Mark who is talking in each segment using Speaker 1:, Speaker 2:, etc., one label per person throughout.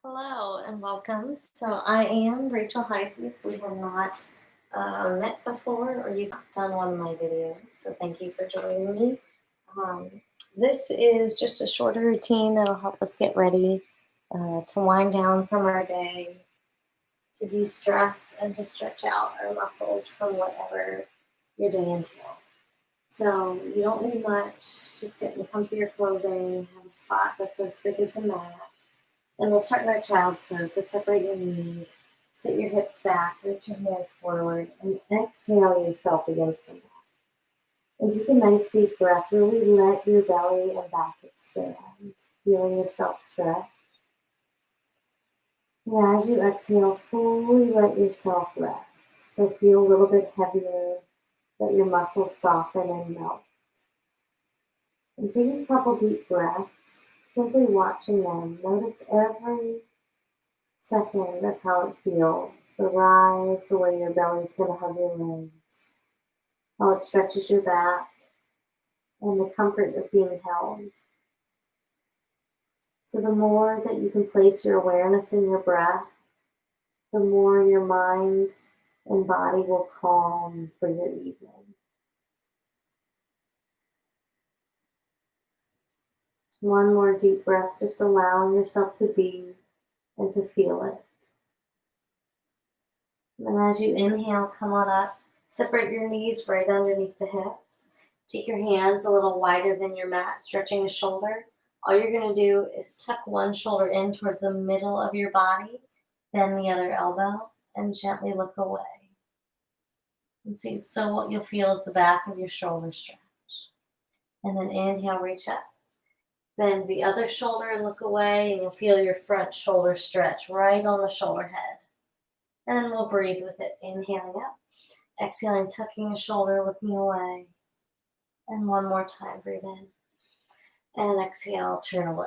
Speaker 1: Hello and welcome. So I am Rachel Heisey. If we have not met before or you've not done one of my videos, so thank you for joining me. Um, this is just a shorter routine that'll help us get ready to wind down from our day, to de-stress and to stretch out our muscles from whatever your day entailed. So you don't need much, just get in comfier clothing, have a spot that's as big as a mat. And we'll start in our child's pose. So separate your knees, sit your hips back, reach your hands forward, and exhale yourself against the mat. And take a nice deep breath. Really let your belly and back expand. Feel yourself stretch. And as you exhale, fully let yourself rest. So feel a little bit heavier. Let your muscles soften and melt. And take a couple deep breaths, simply watching them. Notice every second of how it feels. The rise, the way your belly's going to hug your legs, how it stretches your back, and the comfort of being held. So the more that you can place your awareness in your breath, the more your mind and body will calm for your evening. One more deep breath, just allowing yourself to be and to feel it. And as you inhale, come on up, separate your knees right underneath the hips. Take your hands a little wider than your mat, stretching a shoulder. All you're going to do is tuck one shoulder in towards the middle of your body, bend the other elbow, and gently look away. And so what you'll feel is the back of your shoulder stretch. And then inhale, reach up. Bend the other shoulder and look away, and you'll feel your front shoulder stretch right on the shoulder head. And then we'll breathe with it. Inhaling up, exhaling, tucking the shoulder, looking away. And one more time, breathe in. And exhale, turn away.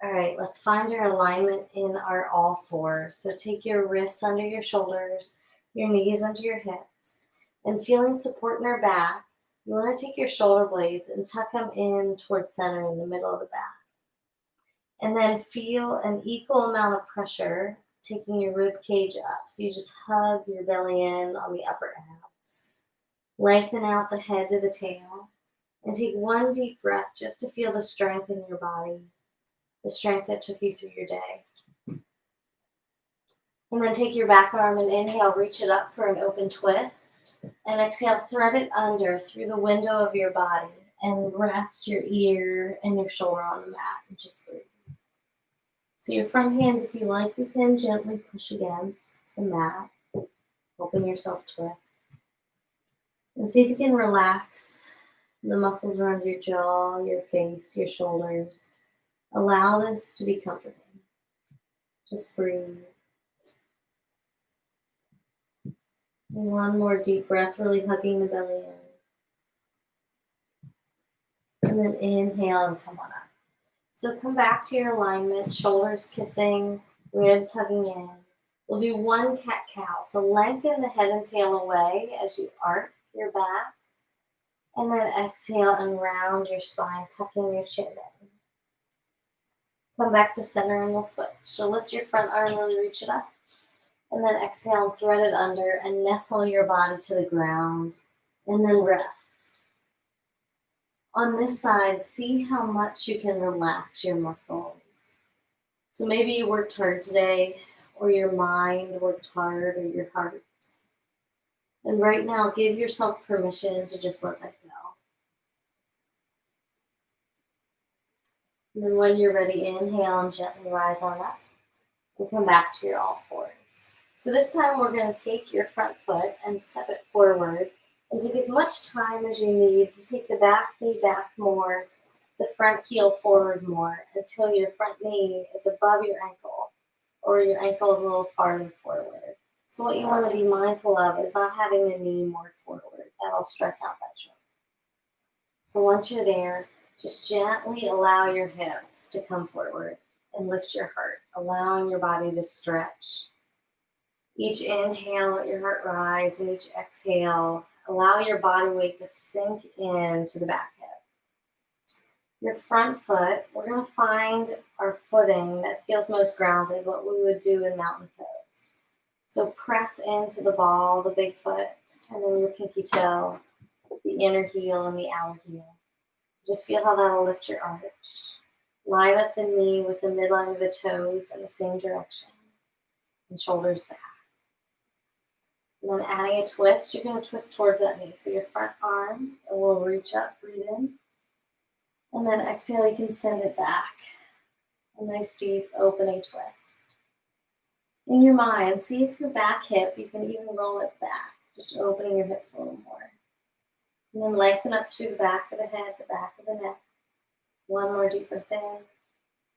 Speaker 1: All right, let's find our alignment in our all fours. So take your wrists under your shoulders, your knees under your hips, and feeling support in our back, you want to take your shoulder blades and tuck them in towards center in the middle of the back. And then feel an equal amount of pressure taking your rib cage up. So you just hug your belly in on the upper abs. Lengthen out the head to the tail. And take one deep breath just to feel the strength in your body, the strength that took you through your day. And then take your back arm and inhale, reach it up for an open twist. And exhale, thread it under through the window of your body and rest your ear and your shoulder on the mat and just breathe. So your front hand, if you like, you can gently push against the mat, helping yourself twist. And see if you can relax the muscles around your jaw, your face, your shoulders. Allow this to be comforting. Just breathe. And one more deep breath, really hugging the belly in. And then inhale and come on up. So come back to your alignment, shoulders kissing, ribs hugging in. We'll do one cat-cow. So lengthen the head and tail away as you arc your back. And then exhale and round your spine, tucking your chin in. Come back to center and we'll switch. So lift your front arm, really reach it up. And then exhale and thread it under and nestle your body to the ground. And then rest. On this side, see how much you can relax your muscles. So maybe you worked hard today, or your mind worked hard, or your heart. And right now, give yourself permission to just let that go. And then when you're ready, inhale and gently rise on up. And come back to your all fours. So this time we're going to take your front foot and step it forward. And take as much time as you need to take the back knee back more, the front heel forward more, until your front knee is above your ankle, or your ankle is a little farther forward. So what you want to be mindful of is not having the knee more forward. That'll stress out that joint. So once you're there, just gently allow your hips to come forward and lift your heart, allowing your body to stretch. Each inhale, let your heart rise, and each exhale, allow your body weight to sink into the back hip. Your front foot, we're going to find our footing that feels most grounded, what we would do in mountain pose. So press into the ball, the big foot, and then your pinky toe, the inner heel and the outer heel. Just feel how that'll lift your arch. Line up the knee with the midline of the toes in the same direction. And shoulders back. And then adding a twist, you're going to twist towards that knee. So your front arm, and we'll reach up, breathe in. And then exhale, you can send it back. A nice deep opening twist. In your mind, see if your back hip, you can even roll it back. Just opening your hips a little more. And then lengthen up through the back of the head, the back of the neck. One more deep breath in.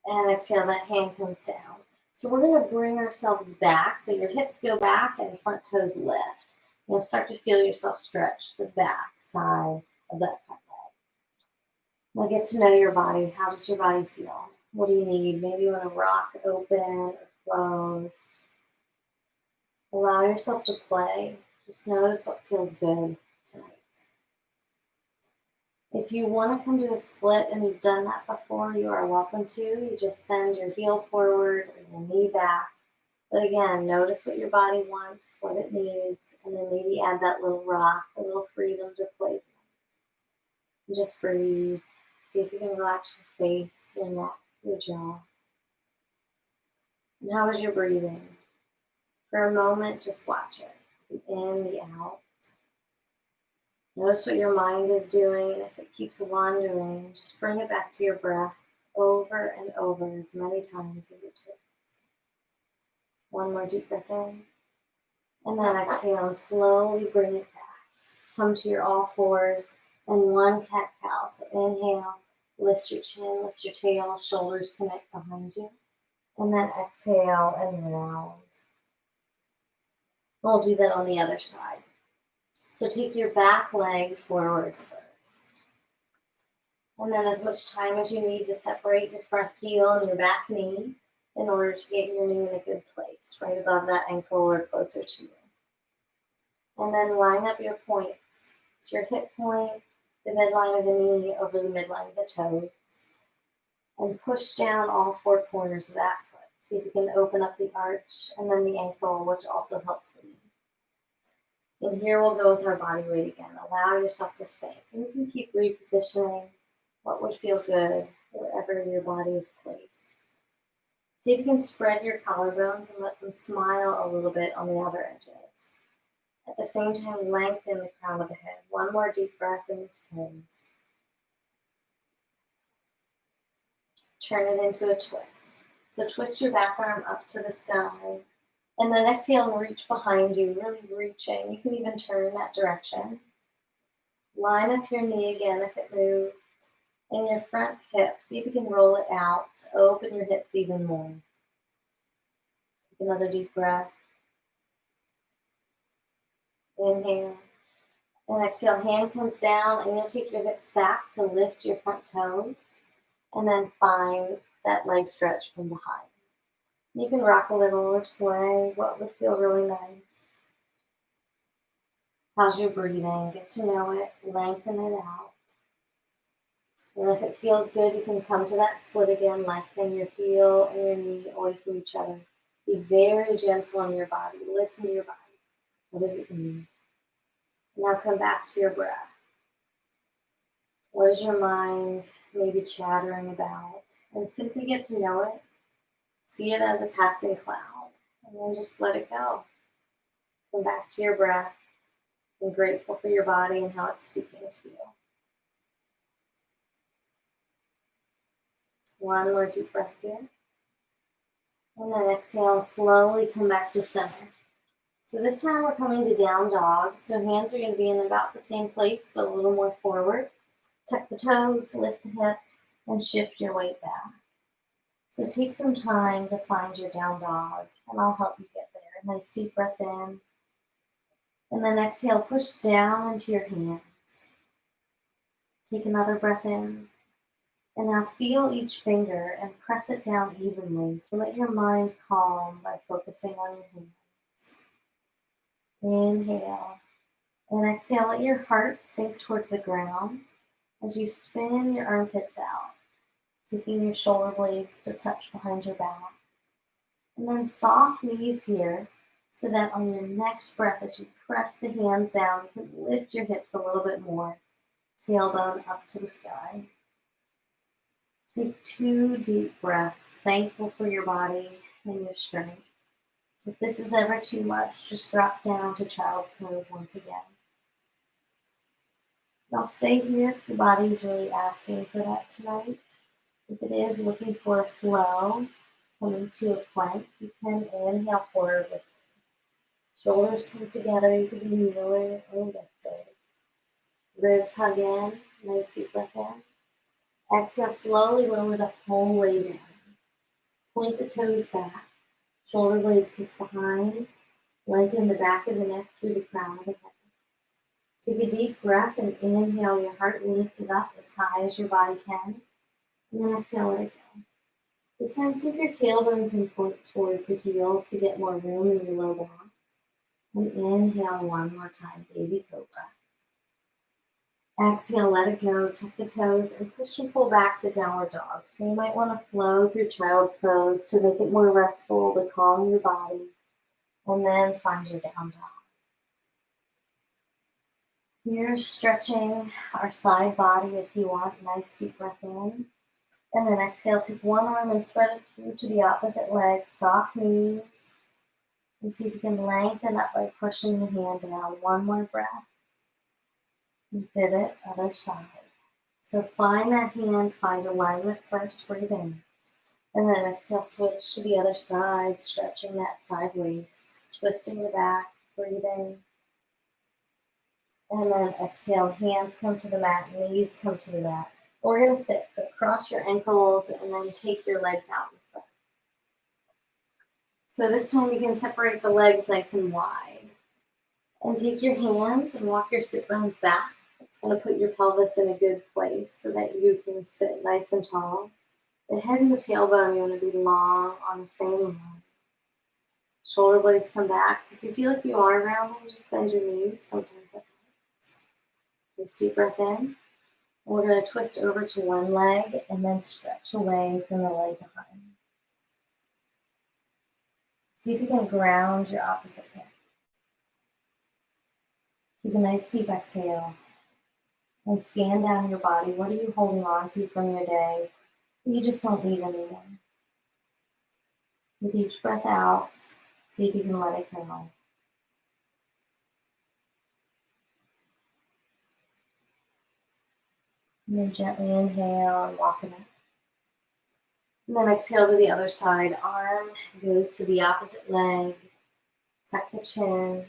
Speaker 1: And exhale, that hand comes down. So we're going to bring ourselves back. So your hips go back and the front toes lift. You'll start to feel yourself stretch the back side of that front leg. Now get to know your body. How does your body feel? What do you need? Maybe you want to rock open or closed. Allow yourself to play. Just notice what feels good tonight. If you want to come to a split and you've done that before, you are welcome to. You just send your heel forward or your knee back. But again, notice what your body wants, what it needs, and then maybe add that little rock, a little freedom to play. And just breathe. See if you can relax your face, your neck, your jaw. And how is your breathing? For a moment, just watch it. The in, the out. Notice what your mind is doing, and if it keeps wandering, just bring it back to your breath over and over as many times as it takes. One more deep breath in, and then exhale and slowly bring it back. Come to your all fours and one cat-cow. So inhale, lift your chin, lift your tail, shoulders connect behind you, and then exhale and round. We'll do that on the other side. So take your back leg forward first. And then as much time as you need to separate your front heel and your back knee in order to get your knee in a good place, right above that ankle or closer to you. And then line up your points. It's your hip point, the midline of the knee over the midline of the toes. And push down all four corners of that foot. See if you can open up the arch and then the ankle, which also helps the knee. And here we'll go with our body weight again. Allow yourself to sink. And you can keep repositioning what would feel good wherever your body is placed. See if you can spread your collarbones and let them smile a little bit on the outer edges. At the same time, lengthen the crown of the head. One more deep breath in this pose. Turn it into a twist. So twist your back arm up to the sky. And then exhale and reach behind you, really reaching. You can even turn that direction. Line up your knee again if it moved. And your front hip, see if you can roll it out to open your hips even more. Take another deep breath. Inhale. And exhale, hand comes down, and you'll take your hips back to lift your front toes. And then find that leg stretch from behind. You can rock a little or sway, what would feel really nice. How's your breathing? Get to know it, lengthen it out. And if it feels good, you can come to that split again, lengthen your heel and your knee away from each other. Be very gentle on your body. Listen to your body. What does it need? Now come back to your breath. What is your mind maybe chattering about? And simply get to know it. See it as a passing cloud, and then just let it go. Come back to your breath. Be grateful for your body and how it's speaking to you. One more deep breath here. And then exhale and slowly come back to center. So this time we're coming to down dog. So hands are going to be in about the same place, but a little more forward. Tuck the toes, lift the hips, and shift your weight back. So take some time to find your down dog, and I'll help you get there. Nice deep breath in. And then exhale, push down into your hands. Take another breath in. And now feel each finger and press it down evenly. So let your mind calm by focusing on your hands. Inhale. And exhale, let your heart sink towards the ground. as you spin your armpits out, taking your shoulder blades to touch behind your back. And then soft knees here, so that on your next breath, as you press the hands down, you can lift your hips a little bit more, tailbone up to the sky. Take 2 deep breaths, thankful for your body and your strength. If this is ever too much, just drop down to child's pose once again. Now stay here if your body is really asking for that tonight. If it is looking for a flow, coming to a plank, you can inhale forward with it. Shoulders come together, you can be kneeling or lifted. Ribs hug in, nice deep breath in. Exhale, slowly lower the whole way down. Point the toes back, shoulder blades kiss behind, lengthen the back of the neck through the crown of the head. Take a deep breath and inhale your heart lifted up as high as your body can. And then exhale, let it go. This time, see if your tailbone can point towards the heels to get more room in your low back. And inhale one more time, baby cobra. Exhale, let it go, tuck the toes, and push and pull back to downward dog. So you might want to flow through child's pose to make it more restful, to calm your body, and then find your down dog. Here, stretching our side body if you want. Nice deep breath in. And then exhale, take one arm and thread it through to the opposite leg, soft knees. And see if you can lengthen up by pushing the hand down. One more breath. You did it, other side. So find that hand, find alignment first, breathe in. And then exhale, switch to the other side, stretching that side waist, twisting the back, breathing. And then exhale, hands come to the mat, knees come to the mat. We're going to sit, so cross your ankles and then take your legs out in front. So this time you can separate the legs nice and wide. And take your hands and walk your sit bones back. It's going to put your pelvis in a good place so that you can sit nice and tall. The head and the tailbone, you want to be long on the same line. Shoulder blades come back. So if you feel like you are rounding, just bend your knees. Sometimes that helps. Nice deep breath in. We're going to twist over to one leg and then stretch away from the leg behind. See if you can ground your opposite hip. Take a nice deep exhale and scan down your body. What are you holding on to from your day that you just don't need anymore? With each breath out, see if you can let it go. And then gently inhale and walk it up. And then exhale to the other side. Arm goes to the opposite leg. Tuck the chin.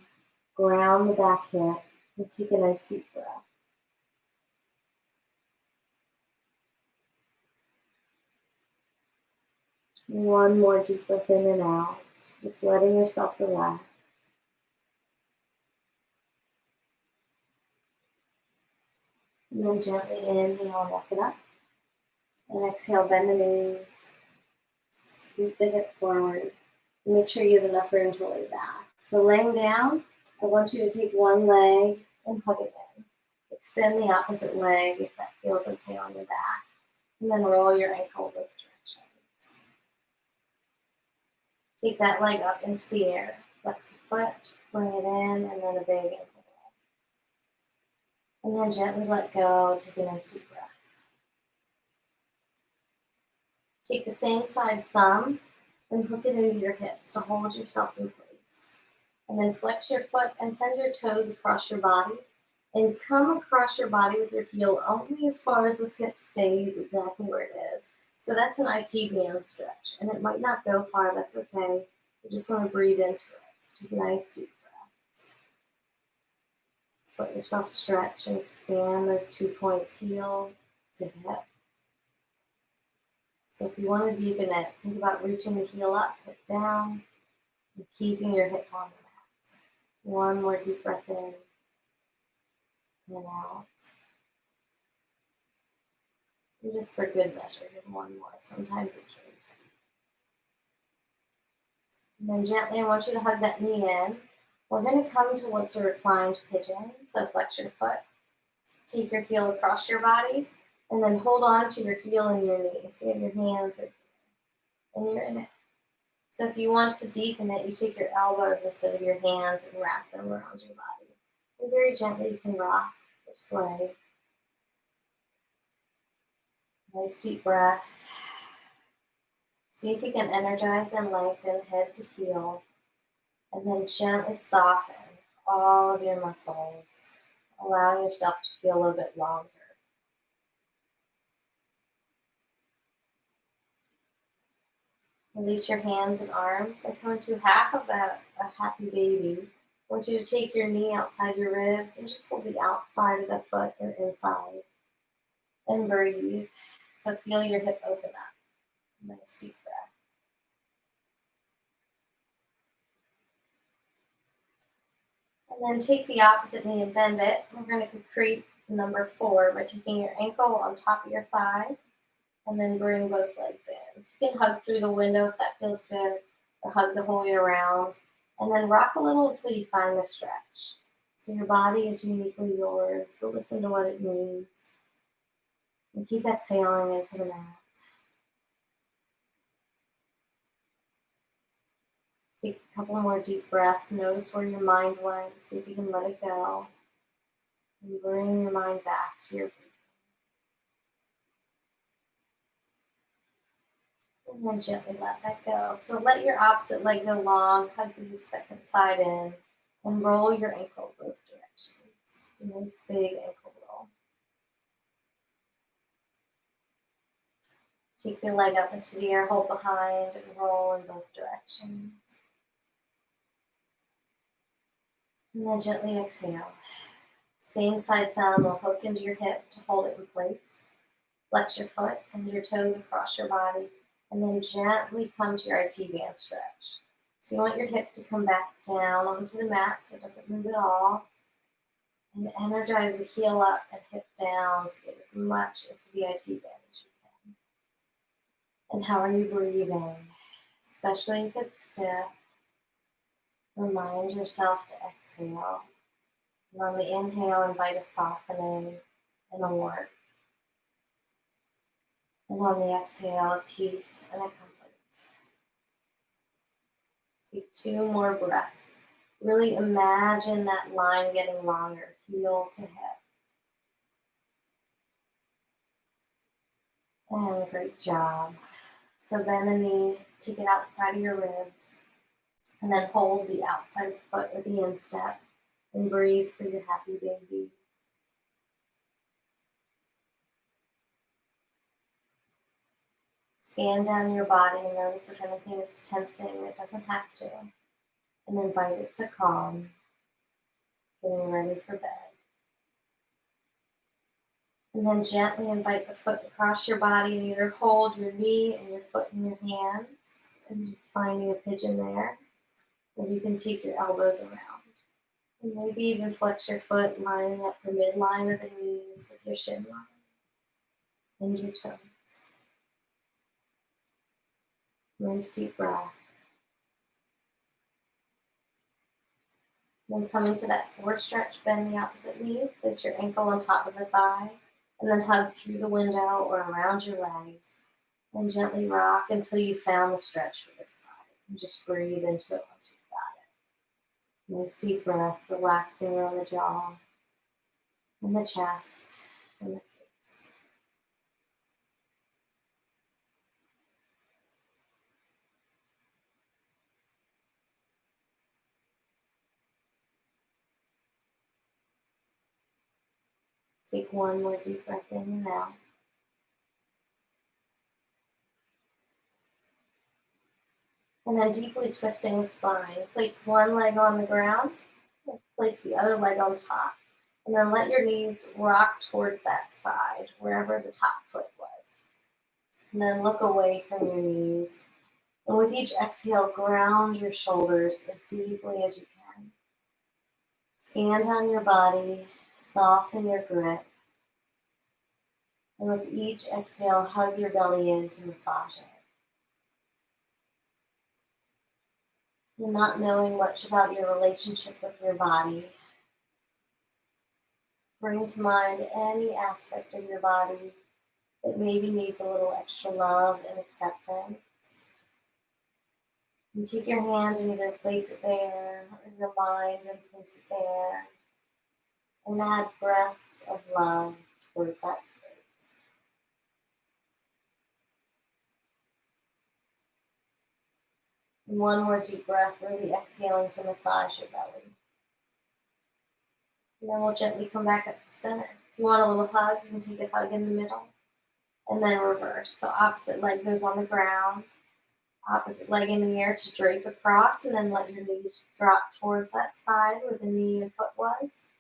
Speaker 1: Ground the back hip. And take a nice deep breath. One more deep breath in and out. Just letting yourself relax. And then gently inhale and walk it up. And exhale, bend the knees. Scoop the hip forward. And make sure you have enough room to lay back. So laying down, I want you to take one leg and hug it in. Extend the opposite leg if that feels okay on your back. And then roll your ankle both directions. Take that leg up into the air. Flex the foot, bring it in, and then a big ankle roll. And then gently let go. Take a nice deep breath. Take the same side thumb and hook it into your hips to hold yourself in place. And then flex your foot and send your toes across your body. And come across your body with your heel only as far as this hip stays exactly where it is. So that's an IT band stretch. And it might not go far, that's okay. You just want to breathe into it. So take a nice deep breath. Just let yourself stretch and expand those 2 points, heel to hip. So if you want to deepen it, think about reaching the heel up, hip down, and keeping your hip on the mat. One more deep breath in and out. And just for good measure, give one more. Sometimes it's really tight. And then gently, I want you to hug that knee in. We're going to come to what's a reclined pigeon. So flex your foot, Take your heel across your body and then hold on to your heel and your knee. So you have your hands right here and you're in it. So if you want to deepen it, you take your elbows instead of your hands and wrap them around your body. And very gently you can rock or sway. Nice deep breath. See if you can energize and lengthen head to heel. And then gently soften all of your muscles, allowing yourself to feel a little bit longer. Release your hands and arms and come into half of a happy baby. I want you to take your knee outside your ribs and just hold the outside of the foot or inside. And breathe. So feel your hip open up. Nice deep breath. And then take the opposite knee and bend it. We're going to create number 4 by taking your ankle on top of your thigh and then bring both legs in. So you can hug through the window if that feels good, or hug the whole way around. And then rock a little until you find the stretch. So your body is uniquely yours, so listen to what it needs. And keep exhaling into the mat. Take a couple more deep breaths. Notice where your mind went. See if you can let it go. And bring your mind back to your breathing. And then gently let that go. So let your opposite leg go long. Hug the second side in. And roll your ankle both directions. A nice big ankle roll. Take your leg up into the air, hold behind, and roll in both directions. And then gently exhale. Same side thumb will hook into your hip to hold it in place. Flex your foot, send your toes across your body, and then gently come to your IT band stretch. So you want your hip to come back down onto the mat so it doesn't move at all. And energize the heel up and hip down to get as much into the IT band as you can. And how are you breathing? Especially if it's stiff, remind yourself to exhale. And on the inhale, invite a softening and a warmth. And on the exhale, a peace and a comfort. Take 2 more breaths. Really imagine that line getting longer, heel to hip. And great job. So bend the knee, take it outside of your ribs, and then hold the outside of the foot or the instep, and breathe for your happy baby. Scan down your body and notice if anything is tensing. It doesn't have to. And invite it to calm, getting ready for bed. And then gently invite the foot across your body and either hold your knee and your foot in your hands and just finding a pigeon there. Or you can take your elbows around. And maybe even flex your foot, lining up the midline of the knees with your shin line and your toes. Nice deep breath. Then coming to that 4th stretch, bend the opposite knee, place your ankle on top of the thigh, and then hug through the window or around your legs, and gently rock until you found the stretch for this side. And just breathe into it once you've got it. Nice deep breath, relaxing around the jaw, and the chest, and the face. Take 1 more deep breath in and out. And then deeply twisting the spine. Place 1 leg on the ground, place the other leg on top. And then let your knees rock towards that side, wherever the top foot was. And then look away from your knees. And with each exhale, ground your shoulders as deeply as you can. Scan down your body, soften your grip. And with each exhale, hug your belly in to massage it. You're not knowing much about your relationship with your body. Bring to mind any aspect of your body that maybe needs a little extra love and acceptance. And take your hand and either place it there, or in your mind and place it there, and add breaths of love towards that space. And one more deep breath, really exhaling to massage your belly. And then we'll gently come back up to center. If you want a little hug, you can take a hug in the middle. And then reverse. So opposite leg goes on the ground. Opposite leg in the air to drape across, and then let your knees drop towards that side where the knee and foot was.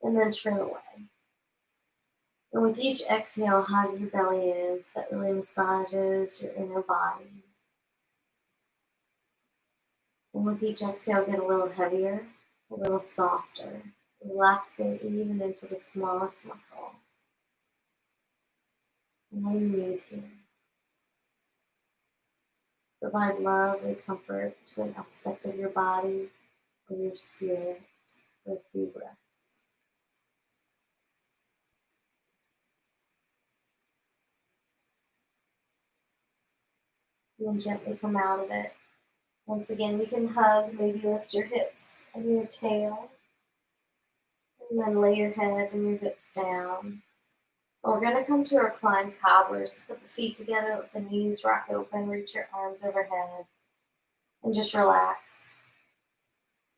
Speaker 1: And then turn away. And with each exhale, hug your belly in so that really massages your inner body. And with each exhale, get a little heavier, a little softer, relaxing even into the smallest muscle. And what do you need here? Provide love and comfort to an aspect of your body or your spirit for a few breaths. And then gently come out of it. Once again, you can hug, maybe lift your hips and your tail. And then lay your head and your hips down. We're going to come to a reclined cobbler. So put the feet together, let the knees rock open, reach your arms overhead, and just relax.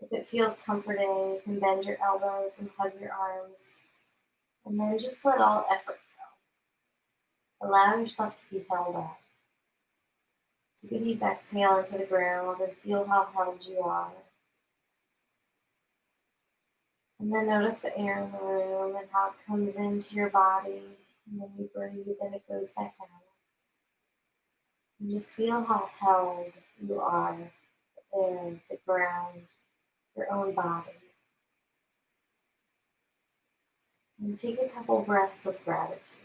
Speaker 1: If it feels comforting, you can bend your elbows and hug your arms. And then just let all effort go. Allow yourself to be held up. Take a deep exhale into the ground and feel how held you are. And then notice the air in the room and how it comes into your body. And then you breathe and it goes back out. And just feel how held you are, the air, the ground, your own body. And take a couple breaths of gratitude.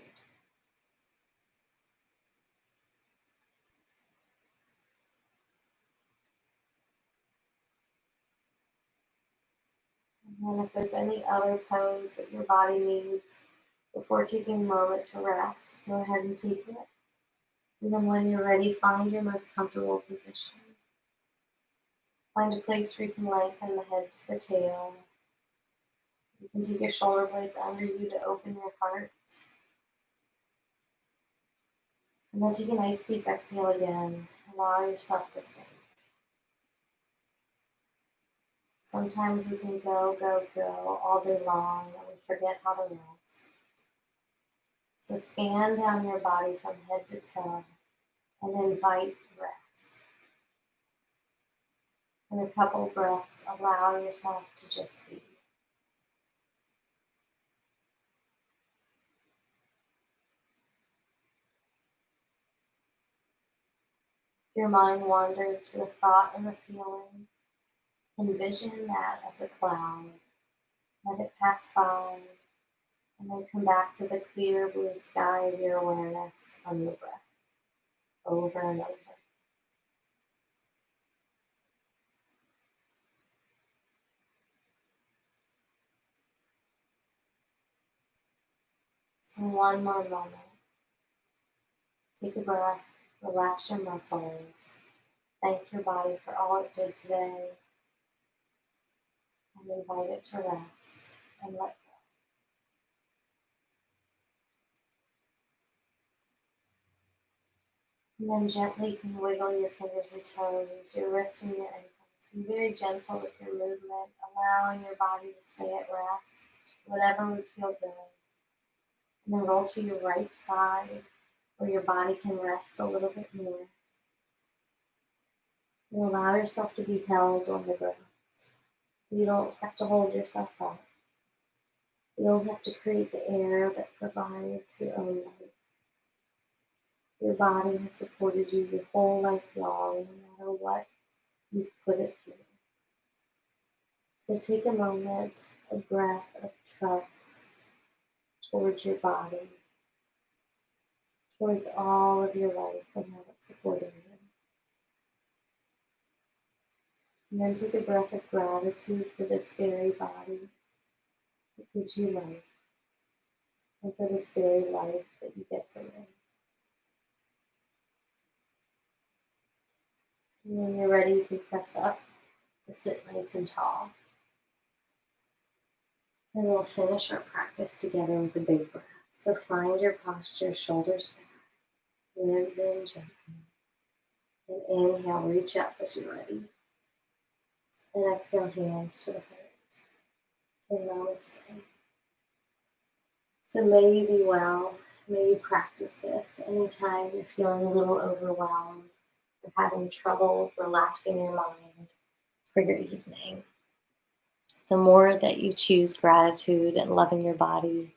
Speaker 1: And then if there's any other pose that your body needs before taking a moment to rest, go ahead and take it. And then when you're ready, find your most comfortable position. Find a place where you can lengthen the head to the tail. You can take your shoulder blades under you to open your heart. And then take a nice deep exhale again. Allow yourself to sink. Sometimes we can go, go, go all day long and we forget how to rest. So scan down your body from head to toe and invite rest. In a couple breaths, allow yourself to just be. If your mind wandered to a thought or a feeling, envision that as a cloud. Let it pass by, and then come back to the clear blue sky of your awareness on your breath, over and over. So one more moment. Take a breath, relax your muscles, thank your body for all it did today, and invite it to rest and let go. And then gently you can wiggle your fingers and toes, your wrists and your ankles. Be very gentle with your movement, allowing your body to stay at rest, whatever would feel good. And then roll to your right side, where your body can rest a little bit more. You allow yourself to be held on the ground. You don't have to hold yourself up. You don't have to create the air that provides your own life. Your body has supported you your whole life long, no matter what you've put it through. So take a moment, a breath of trust towards your body, towards all of your life and how it's supporting you. And then take a breath of gratitude for this very body that gives you life. and for this very life that you get to live. And when you're ready, you can press up to sit nice and tall. And we'll finish our practice together with a big breath. So find your posture, shoulders back, hands in gently. And inhale, reach up as you're ready. And exhale, hands to the heart. And Namaste. So may you be well. May you practice this anytime you're feeling a little overwhelmed or having trouble relaxing your mind for your evening. The more that you choose gratitude and loving your body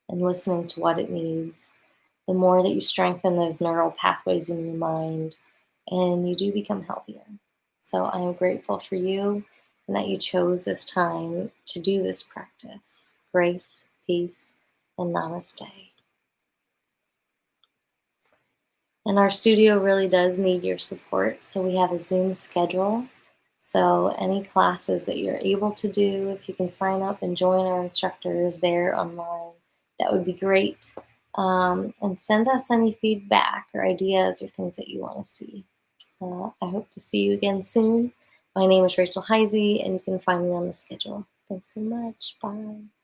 Speaker 1: and listening to what it needs, the more that you strengthen those neural pathways in your mind and you do become healthier. So I am grateful for you and that you chose this time to do this practice. Grace, peace, and Namaste. And our studio really does need your support, so we have a Zoom schedule. So any classes that you're able to do, if you can sign up and join our instructors there online, that would be great. And send us any feedback or ideas or things that you want to see. I hope to see you again soon. My name is Rachel Heisey, and you can find me on the schedule. Thanks so much. Bye.